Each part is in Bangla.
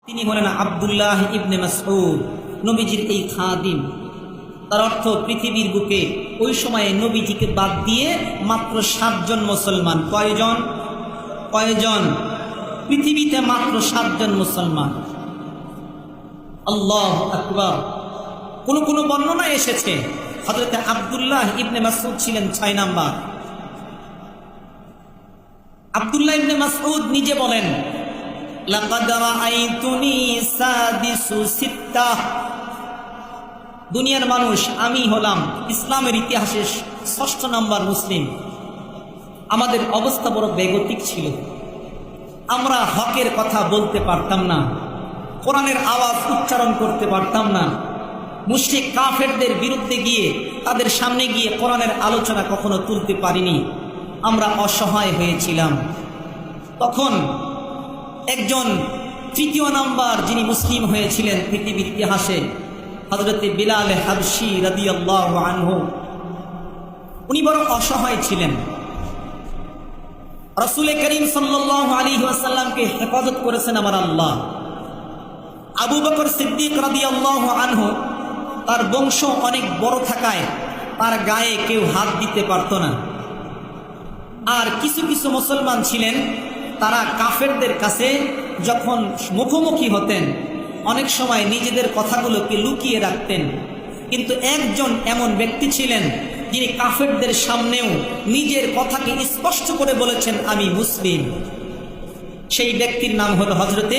তিনি হলেন আব্দুল্লাহ ইবনে মাসউদ, নবীজির এই খাদিম। তার অর্থ পৃথিবীর বুকে ওই সময়ে নবীজিকে বাদ দিয়ে মাত্র 7 জন মুসলমান। কয়জন? পৃথিবীতে মাত্র 7 জন মুসলমান। আল্লাহু আকবার। কোন বর্ণনায় এসেছে হযরত আব্দুল্লাহ ইবনে মাসউদ ছিলেন 6 নাম্বার। আব্দুল্লাহ ইবনে মাসউদ নিজে বলেন, লাকাদ রাআইতুনি সাদিসু সিত্তাহ। দুনিয়ার মানুষ, আমি হলাম ইসলামের ইতিহাসে 6 নম্বর মুসলিম। আমাদের অবস্থা বড় বেগতিক ছিল। আমরা হকের কথা বলতে পারতাম না, কোরআনের আওয়াজ উচ্চারণ করতে পারতাম না। মুশরিক কাফেরদের বিরুদ্ধে গিয়ে তাদের সামনে গিয়ে কোরআনের আলোচনা কখনো তুলতে পারিনি। আমরা অসহায় হয়েছিলাম। তখন একজন 3য় নাম্বার যিনি মুসলিম হয়েছিলেন পৃথিবীর ইতিহাসে, হযরত বিলাল হাবশী রাদিয়াল্লাহু আনহু, উনি বড় অসহায় ছিলেন। রাসূল করিম সাল্লাল্লাহু আলাইহি ওয়াসাল্লামকে হেফাজত করেছেন আমার আল্লাহ। আবু বকর সিদ্দিক রাদিয়াল্লাহু আনহু, তার বংশ অনেক বড় থাকায় তার গায়ে কেউ হাত দিতে পারত না। আর কিছু কিছু মুসলমান ছিলেন, তারা কাফেরদের কাছে যখন মুখোমুখি হতেন অনেক সময় নিজেদের কথাগুলোকে লুকিয়ে রাখতেন। কিন্তু একজন এমন ব্যক্তি ছিলেন যিনি কাফেরদের সামনেও নিজের কথাকে স্পষ্ট করে বলেছেন, আমি মুসলিম। সেই ব্যক্তির নাম হলো হযরতে,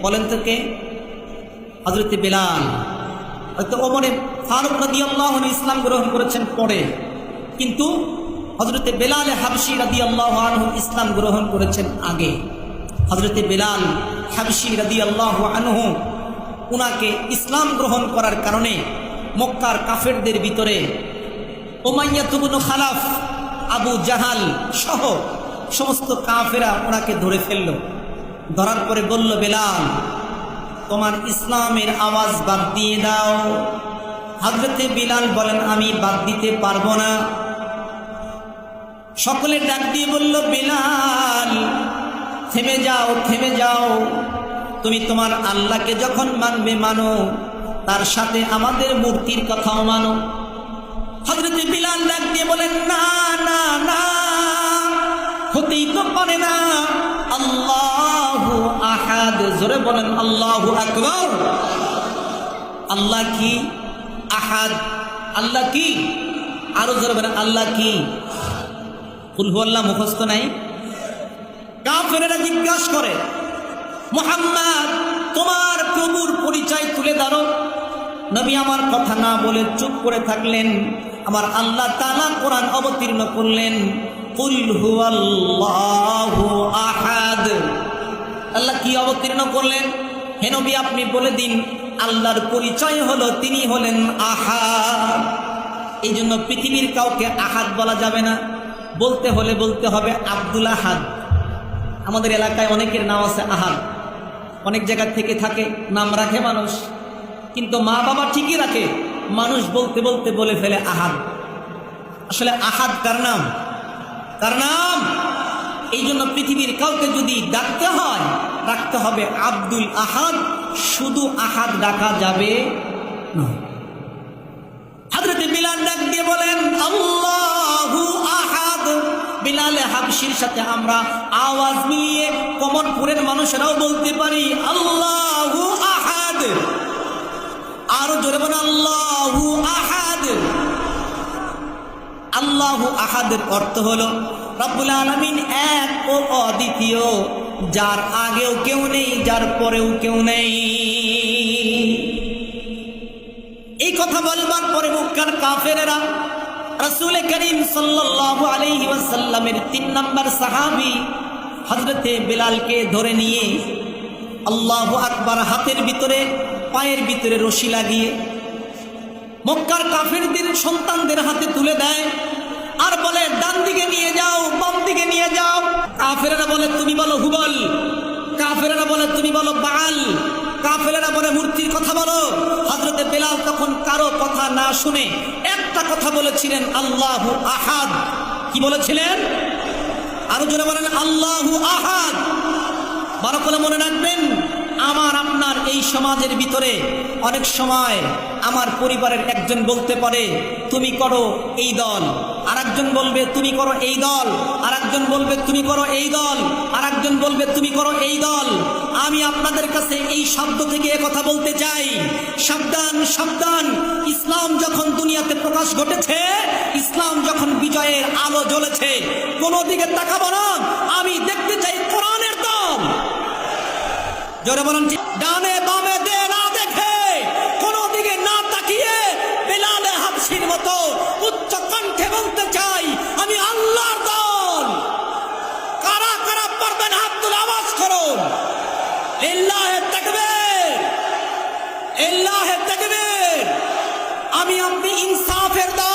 বলেন তো কে? হযরতে বেলাল। হয়তো ওমর ফারুক রাদিয়াল্লাহু আনহু ইসলাম গ্রহণ করেছেন পরে, কিন্তু হযরতে বেলাল হাবশী রাদিয়াল্লাহু আনহু ইসলাম গ্রহণ করেছেন আগে। হযরতে বেলাল হাবশী রাদিয়াল্লাহু আনহু, উনাকে ইসলাম গ্রহণ করার কারণে মক্কার কাফেরদের ভিতরে উমাইয়া ইবনে খালাফ, আবু জাহাল সহ সমস্ত কাফেরা ওনাকে ধরে ফেলল। ধরার পরে বলল, বেলাল, তোমার ইসলামের আওয়াজ বাদ দিয়ে দাও। হযরতে বেলাল বলেন, আমি বাদ দিতে পারবো না। সকলে ডাক দিয়ে বলল, বেলাল, থেমে যাও, থেমে যাও। তুমি তোমার আল্লাহকে যখন মানবে মানো, তার সাথে আমাদের মূর্তির কথাও মানো। হযরতে বেলাল ডাক দিয়ে বলেন, না না না, হতেই তো পারে না। আল্লাহু আহাদ। জোরে বলেন আল্লাহু আকবার। আল্লাহ কি? আহাদ। আল্লাহ কি? আরো জোরে বলেন, আল্লাহ কি? কুল হুয়াল্লাহ মুখস্থ নাই? কাফেরেরা জিজ্ঞাসা করে, মুহাম্মদ, তোমার প্রভুর পরিচয় তুলে ধরো। নবী আমার কথা না বলে চুপ করে থাকলেন। আমার আল্লাহ তাআলা কোরআন অবতীর্ণ করলেন, কুল হুয়াল্লাহু আহাদ। আল্লাহ কি অবতীর্ণ করলেন? হে নবী, আপনি বলে দিন, আল্লাহর পরিচয় হলো তিনি হলেন আহাদ। এই জন্য পৃথিবীর কাউকে আহাদ বলা যাবে না। বলতে হলে বলতে হবে আব্দুল আহাদ। আমাদের এলাকায় অনেকের নাম আছে আহাদ, অনেক জায়গা থেকে থাকে, নাম রাখে মানুষ, কিন্তু মা বাবা ঠিকই রাখে, মানুষ বলতে বলতে বলে ফেলে আহাদ। আসলে আহাদ কার নাম? কার নাম? এই জন্য পৃথিবীর কাউকে যদি ডাকতে হয়, রাখতে হবে আব্দুল আহাদ। শুধু আহাদ ডাকা যাবে না। হযরতে বিলাল ডাক দিয়ে বলেন, আল্লাহু আহাদ। বিলাল হাবশীর সাথে আমরা আওয়াজ মিলিয়ে কমনপুরের মানুষেরাও বলতে পারি, আল্লাহু আহাদ। আরো জোরে বলেন, আল্লাহু আহাদ। আল্লাহু আহাদের অর্থ হলো রব্বুল আলামিন এক ও অদ্বিতীয়, যার আগেও কেউ নেই, যার পরেও কেউ নেই। এই কথা বলবার পরে মক্কার কাফেরেরা রাসূল করিম সাল্লাল্লাহু আলাইহি ওয়াসাল্লামের 3 নম্বর সাহাবী হযরতে বেলালকে ধরে নিয়ে আল্লাহু আকবার হাতের ভিতরে পায়ের ভিতরে রশি লাগিয়ে মক্কার কাফেরদের সন্তানদের হাতে তুলে দেয় আর বলে, ডান দিকে নিয়ে যাও, বাম দিকে নিয়ে যাও। কাফেরেরা বলে, তুমি বলো হুবল। কাফেরেরা বলে, তুমি বলো বাল। কাফেরেরা বলে, মূর্তির কথা বলো। হযরতে বেলাল তখন কারো কথা না শুনে একটা কথা বলেছিলেন, আল্লাহু আহাদ। কি বলেছিলেন? আরো জোরে বলেন, আল্লাহু আহাদ। ভালো করে মনে রাখবেন, আমার আপনার এই সমাজের ভিতরে অনেক সময় আমার পরিবারের একজন বলতে পারে তুমি করো এই দল, আরেকজন বলবে তুমি করো এই দল, আরেকজন বলবে তুমি করো এই দল, আরেকজন বলবে তুমি করো এই দল। আমি আপনাদের কাছে এই শব্দ থেকে কথা বলতে চাই, সাবধান সাবধান। ইসলাম যখন দুনিয়াতে প্রকাশ ঘটেছে, ইসলাম যখন বিজয়ের আলো জ্বলেছে, কোনো দিকে তাকাবো না, আমি দেখতে চাই কোরআনের দল। জোরে বলেন ঠিক। ডানে বামে দে না দেখে, কোনো দিকে না তাকিয়ে বেলালে হাবশির মতো উচ্চ কণ্ঠে বলতে চাই আমি আল্লাহর দল। কারা কারা পারবেন হাত তুলে আওয়াজ করুন, লিল্লাহে তাকবীর, লিল্লাহে তাকবীর। আমি আপনি ইনসাফের দল।